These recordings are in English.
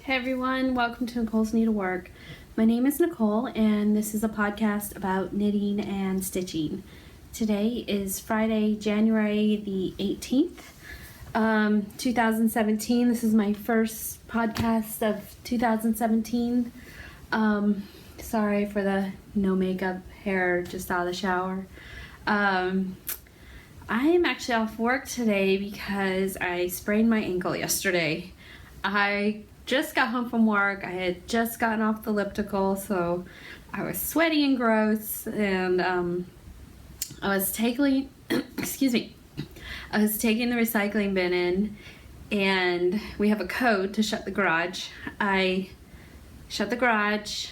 Hey everyone, welcome to Nicole's Needlework. My name is Nicole and this is a podcast about knitting and stitching. Today is Friday, January the 18th, 2017. This is my first podcast of 2017. Sorry for the no makeup hair, just out of the shower. I am actually off work today because I sprained my ankle yesterday. I just got home from work. I had just gotten off the elliptical, so I was sweaty and gross, and I was taking, excuse me, I was taking the recycling bin in, and we have a code to shut the garage. I shut the garage,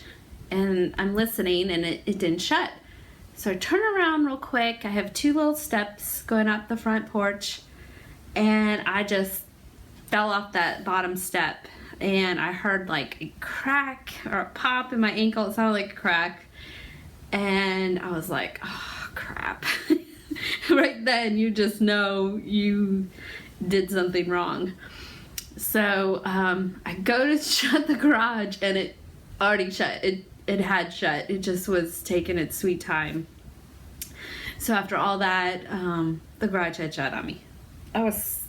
and I'm listening, and it didn't shut. So I turn around real quick. I have two little steps going up the front porch, and I just fell off that bottom step. And I heard like a crack or a pop in my ankle. It sounded like a crack. And I was like, oh crap. Right then you just know you did something wrong. So I go to shut the garage and it already shut. It had shut. It just was taking its sweet time. So after all that, the garage had shut on me. I was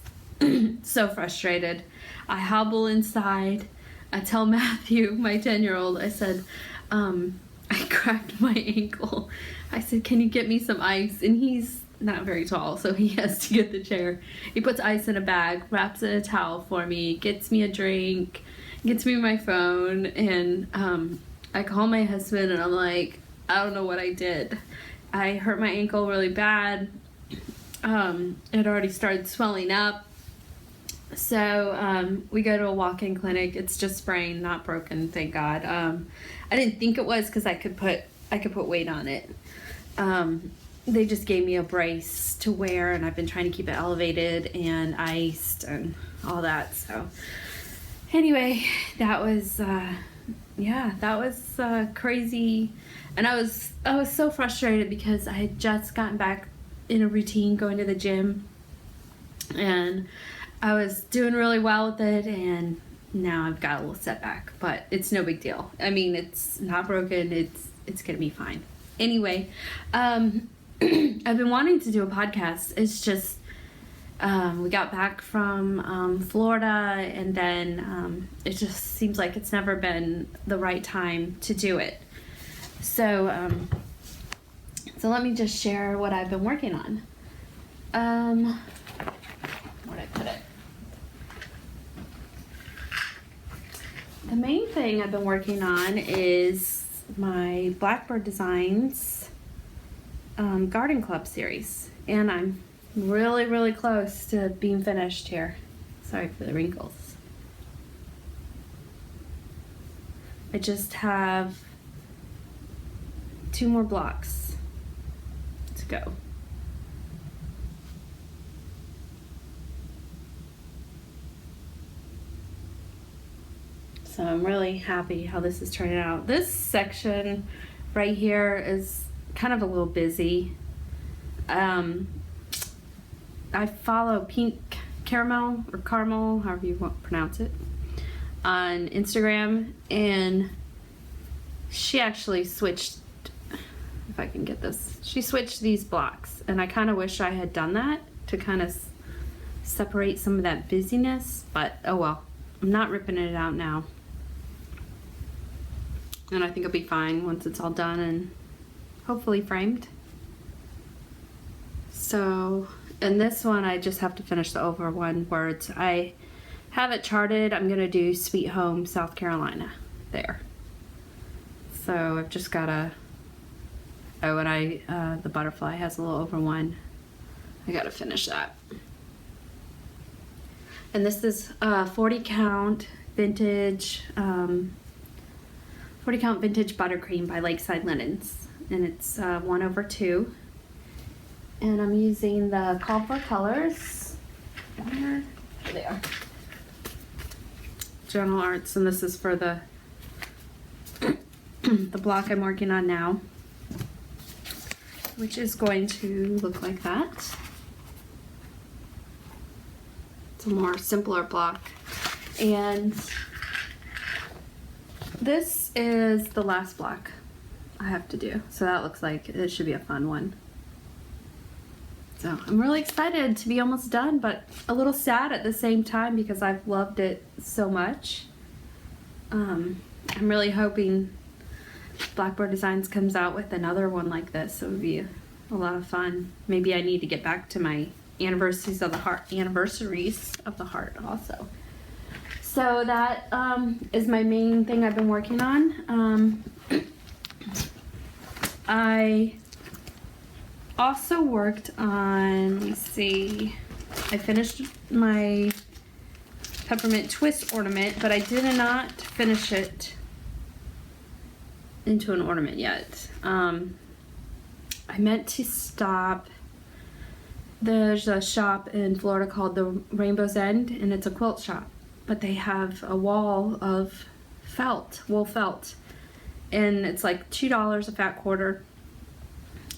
so frustrated. I hobble inside. I tell Matthew, my 10-year-old, I said, I cracked my ankle. I said, can you get me some ice? And he's not very tall, so he has to get the chair. He puts ice in a bag, wraps it in a towel for me, gets me a drink, gets me my phone, and I call my husband and I'm like, I don't know what I did. I hurt my ankle really bad. It already started swelling up. So we go to a walk-in clinic. It's just sprained, not broken, thank God. I didn't think it was because I could put weight on it. They just gave me a brace to wear, and I've been trying to keep it elevated and iced and all that. So anyway, that was crazy, and I was so frustrated because I had just gotten back in a routine going to the gym, and I was doing really well with it, and now I've got a little setback, but it's no big deal. I mean, it's not broken. It's gonna be fine. Anyway, I've been wanting to do a podcast. It's just we got back from Florida, and then it just seems like it's never been the right time to do it. So let me just share what I've been working on. Where'd I put it? The main thing I've been working on is my Blackbird Designs Garden Club series, and I'm really close to being finished here. Sorry for the wrinkles. I just have 2 more blocks to go. So I'm really happy how this is turning out. This section right here is kind of a little busy. I follow Pink Caramel, or Caramel, however you want to pronounce it, on Instagram, and she actually switched, if I can get this, she switched these blocks, and I kind of wish I had done that to kind of separate some of that busyness, but oh well. I'm not ripping it out now. And I think it'll be fine once it's all done and hopefully framed. So, and this one I just have to finish the over one words. I have it charted. I'm gonna do Sweet Home, South Carolina there. So I've just gotta, oh, and the butterfly has a little over one. I gotta finish that. And this is 40 count vintage, 40 count vintage buttercream by Lakeside Linens, and it's 1/2, and I'm using the Call for Colors, where they are, Journal Arts, and this is for the the block I'm working on now, which is going to look like that. It's a more simpler block, and This is the last block I have to do, so that looks like it should be a fun one. So I'm really excited to be almost done, but a little sad at the same time because I've loved it so much. I'm really hoping Blackboard Designs comes out with another one like this. It would be a lot of fun. Maybe I need to get back to my anniversaries of the heart also. So that is my main thing I've been working on. I also worked on, let me see, I finished my peppermint twist ornament, but I did not finish it into an ornament yet. I meant to stop. There's a shop in Florida called the Rainbow's End, and it's a quilt shop, but they have a wall of felt, wool felt, and it's like $2 a fat quarter.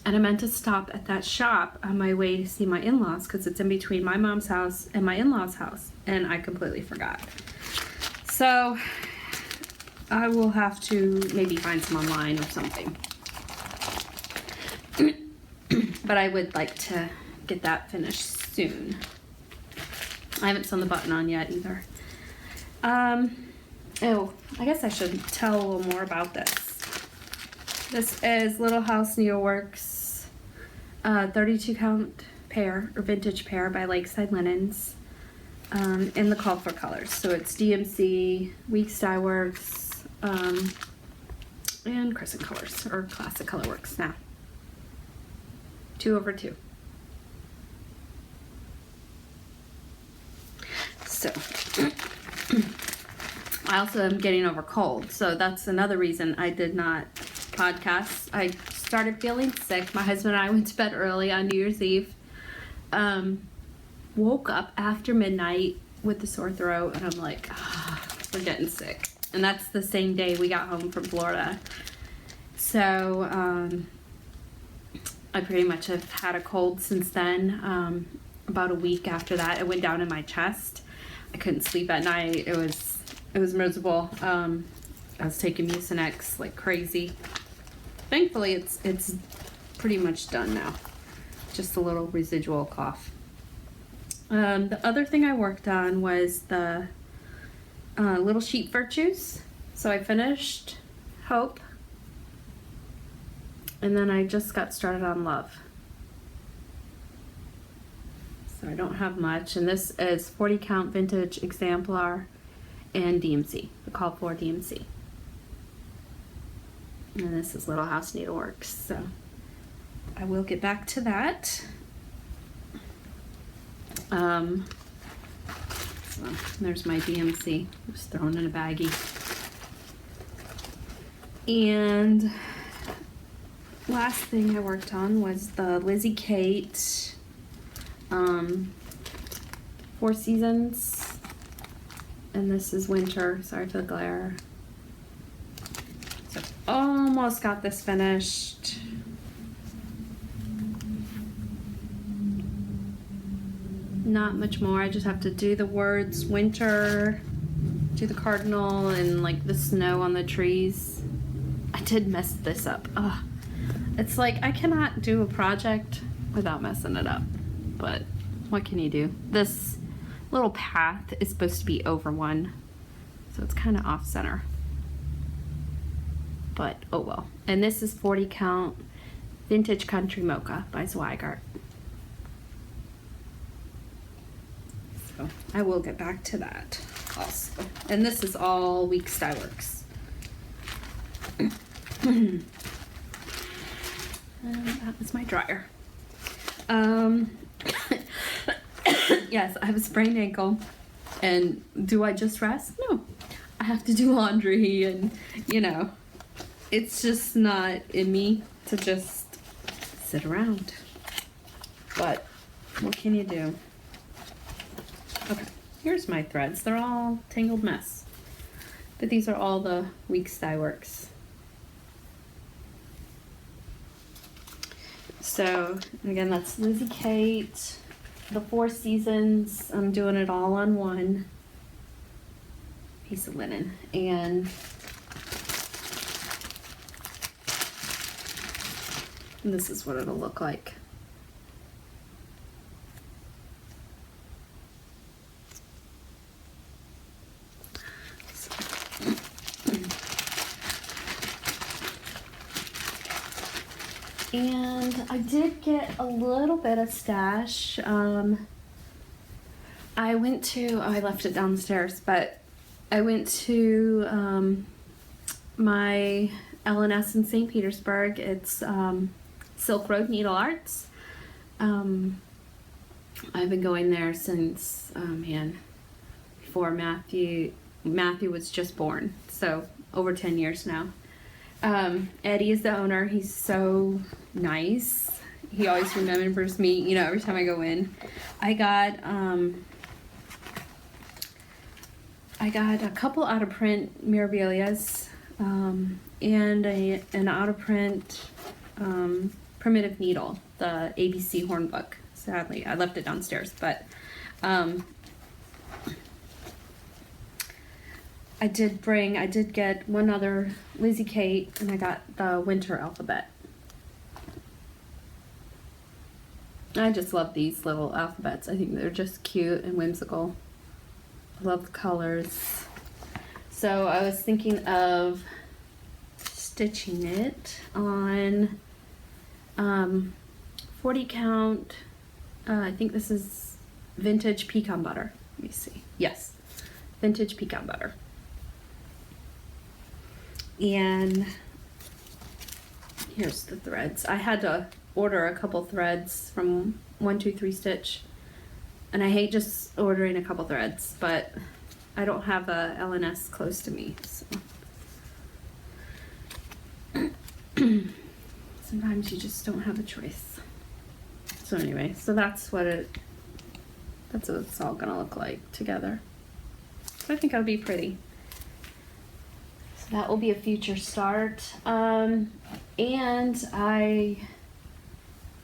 And I meant to stop at that shop on my way to see my in-laws because it's in between my mom's house and my in-laws' house, and I completely forgot. So I will have to maybe find some online or something. But I would like to get that finished soon. I haven't sewn the button on yet either. Oh, I guess I should tell a little more about this. This is Little House Needlework's 32 count pair or vintage pair by Lakeside Linens in the call for colors. So it's DMC, Weeks Dye Works, and Crescent Colors or Classic Color Works now. 2/2. So I also am getting over cold, so that's another reason I did not podcast. I started feeling sick. My husband and I went to bed early on New Year's Eve. Woke up after midnight with a sore throat, and I'm like, we're getting sick. And that's the same day we got home from Florida. So I pretty much have had a cold since then. About a week after that, it went down in my chest. I couldn't sleep at night. It was miserable. I was taking Mucinex like crazy. Thankfully, it's pretty much done now. Just a little residual cough. The other thing I worked on was the Little Sheep Virtues. So I finished Hope, and then I just got started on Love. So I don't have much, and this is 40 count vintage exemplar and DMC, the call for DMC. And this is Little House Needleworks, so I will get back to that. So there's my DMC, just thrown in a baggie. And last thing I worked on was the Lizzie Kate 4 Seasons, and this is winter. Sorry for the glare. So almost got this finished. Not much more. I just have to do the words winter, do the cardinal, and like the snow on the trees. I did mess this up. Ugh. It's like I cannot do a project without messing it up, but what can you do? This little path is supposed to be over one, so it's kind of off center, but oh well. And this is 40 count Vintage Country Mocha by Zweigart. So I will get back to that also. And this is all Weeks Dye Works. And that was my dryer. Yes, I have a sprained ankle, and do I just rest? No, I have to do laundry, and you know, it's just not in me to just sit around. But what can you do? Okay, here's my threads. They're all tangled mess, but these are all the Weeks Dye Works. So again, that's Lizzie Kate, the 4 Seasons. I'm doing it all on one piece of linen, and And this is what it'll look like. And I did get a little bit of stash. I left it downstairs, but I went to my L&S in St. Petersburg. It's Silk Road Needle Arts. I've been going there since, before Matthew was just born, so over 10 years now. Eddie is the owner. He's so nice. He always remembers me, you know, every time I go in. I got a couple out of print Mirabilias, and an out of print primitive needle, the ABC horn book. Sadly, I left it downstairs, but I did get one other Lizzie Kate, and I got the winter alphabet. I just love these little alphabets. I think they're just cute and whimsical. I love the colors. So I was thinking of stitching it on 40 count. I think this is vintage pecan butter. Let me see. Yes, vintage pecan butter. And here's the threads. I had to order a couple threads from 123 Stitch, and I hate just ordering a couple threads, but I don't have a L&S close to me, so sometimes you just don't have a choice. So anyway, so that's what it's all gonna look like together. So I think it'll be pretty. So that will be a future start. And I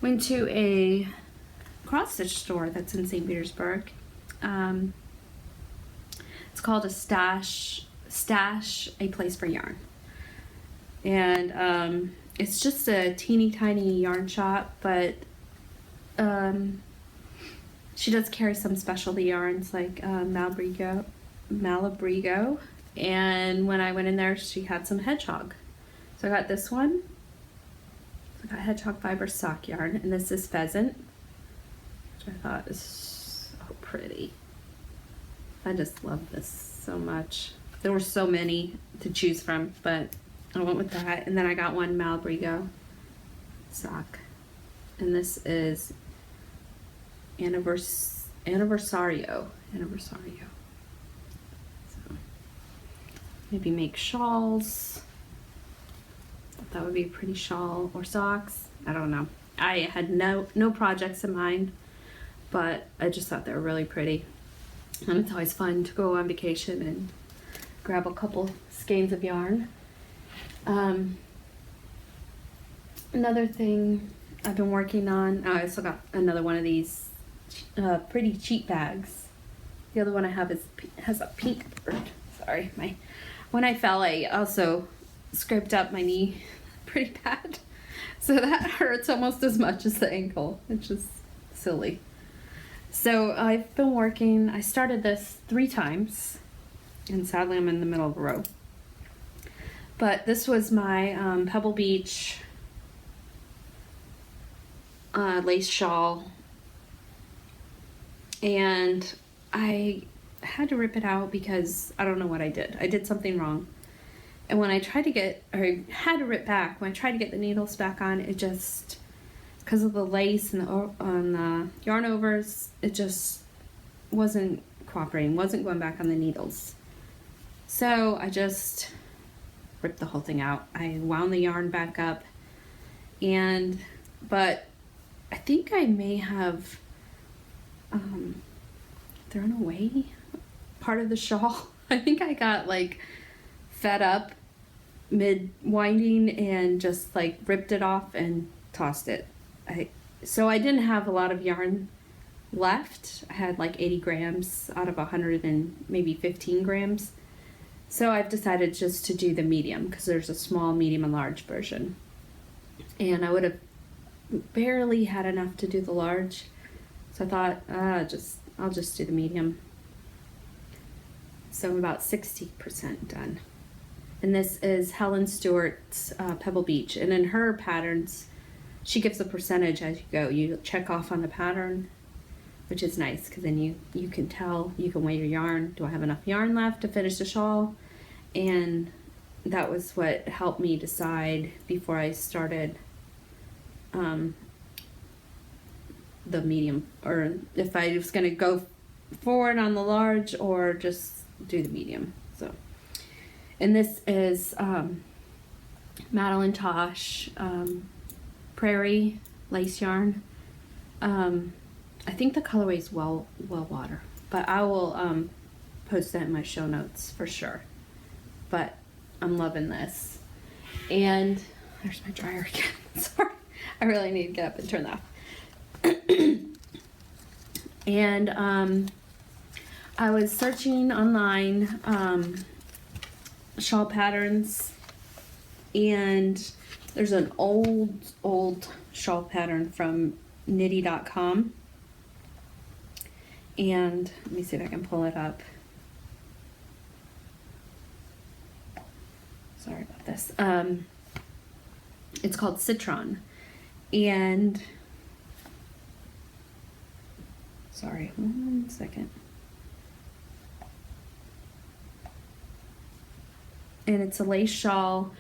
went to a cross stitch store that's in St. Petersburg. It's called a Stash, a place for yarn. And it's just a teeny tiny yarn shop, but she does carry some specialty yarns like Malabrigo. And when I went in there, she had some hedgehog. So I got this one. I got hedgehog fiber sock yarn, and this is pheasant, which I thought is so pretty. I just love this so much. There were so many to choose from, but I went with that. And then I got one Malabrigo sock, and this is Anniversario. So maybe make shawls. That would be a pretty shawl or socks. I don't know. I had no projects in mind, but I just thought they were really pretty. And it's always fun to go on vacation and grab a couple skeins of yarn. Another thing I've been working on, I also got another one of these pretty cheap bags. The other one I have has a pink bird. Sorry, when I fell, I also scraped up my knee pretty bad, so that hurts almost as much as the ankle. It's just silly. So I've been working. I started this 3 times, and sadly I'm in the middle of a row. But this was my Pebble Beach lace shawl, and I had to rip it out because I don't know what I did. I did something wrong. And when I tried to had to rip back, when I tried to get the needles back on, it just, because of the lace and on the yarn overs, it just wasn't cooperating, wasn't going back on the needles. So I just ripped the whole thing out. I wound the yarn back up, but I think I may have thrown away part of the shawl. I think I got fed up mid-winding and just ripped it off and tossed it. So I didn't have a lot of yarn left. I had 80 grams out of 100 and maybe 15 grams. So I've decided just to do the medium, because there's a small, medium, and large version. And I would have barely had enough to do the large. So I thought, I'll just do the medium. So I'm about 60% done. And this is Helen Stewart's Pebble Beach. And in her patterns, she gives a percentage as you go. You check off on the pattern, which is nice because then you can tell, you can weigh your yarn. Do I have enough yarn left to finish the shawl? And that was what helped me decide before I started the medium, or if I was going to go forward on the large or just do the medium. So, and this is Madeline Tosh Prairie lace yarn. I think the colorway is well water, but I will post that in my show notes for sure. But I'm loving this. And there's my dryer again. Sorry, I really need to get up and turn that off. And I was searching online shawl patterns, and there's an old shawl pattern from nitty.com, and let me see if I can pull it up. Sorry about this. It's called Citron, and sorry, 1 second. And it's a lace shawl,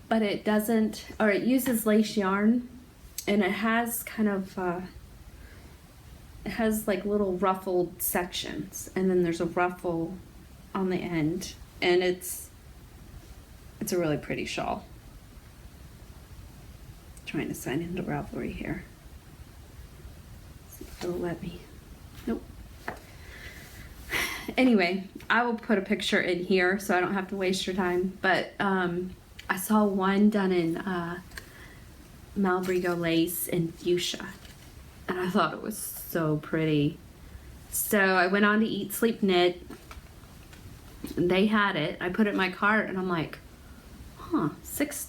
but it doesn't, or it uses lace yarn, and it has kind of, it has like little ruffled sections, and then there's a ruffle on the end, and it's a really pretty shawl. Trying to sign into Ravelry here. See if it'll let me. Nope. Anyway, I will put a picture in here so I don't have to waste your time. But I saw one done in Malbrigo lace in fuchsia, and I thought it was so pretty. So I went on to Eat Sleep Knit. They had it. I put it in my cart, and I'm like, huh, $6.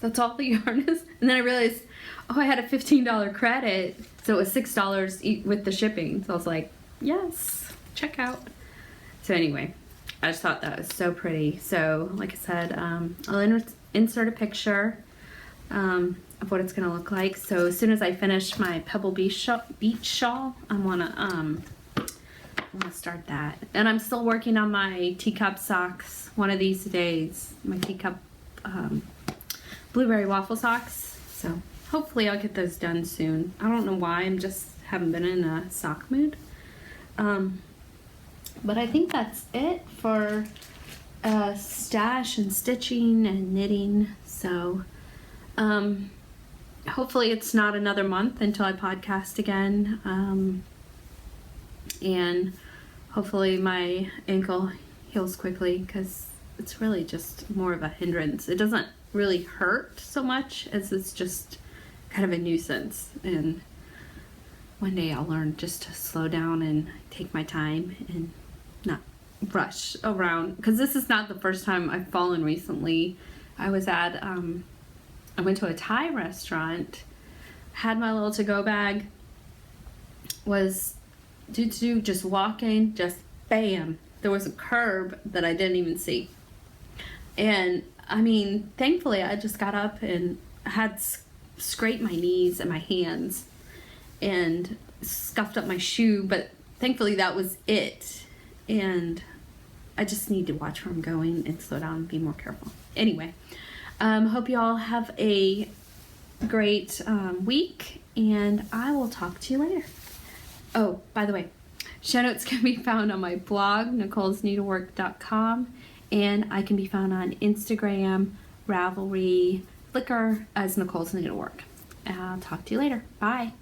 That's all the yarn is. And then I realized, oh, I had a $15 credit, so it was $6 with the shipping. So I was like, yes, check out. So anyway, I just thought that was so pretty. So like I said, I'll insert a picture of what it's gonna look like. So as soon as I finish my Pebble Beach shawl, I wanna start that. And I'm still working on my teacup socks. One of these days, my teacup blueberry waffle socks. So hopefully I'll get those done soon. I don't know why, I'm just haven't been in a sock mood. But I think that's it for stash and stitching and knitting. So hopefully it's not another month until I podcast again. And hopefully my ankle heals quickly, because it's really just more of a hindrance. It doesn't really hurt so much as it's just kind of a nuisance. And one day I'll learn just to slow down and take my time and not rush around, because this is not the first time I've fallen recently. I was at I went to a Thai restaurant, had my little to-go bag, was just walking, just bam, there was a curb that I didn't even see. And I mean, thankfully I just got up and had scraped my knees and my hands and scuffed up my shoe, but thankfully that was it. And I just need to watch where I'm going and slow down and be more careful. Anyway, hope you all have a great week, and I will talk to you later. Oh, by the way, show notes can be found on my blog, nicolesneedlework.com, and I can be found on Instagram, Ravelry, Flickr as Nicole's Needlework. I'll talk to you later. Bye.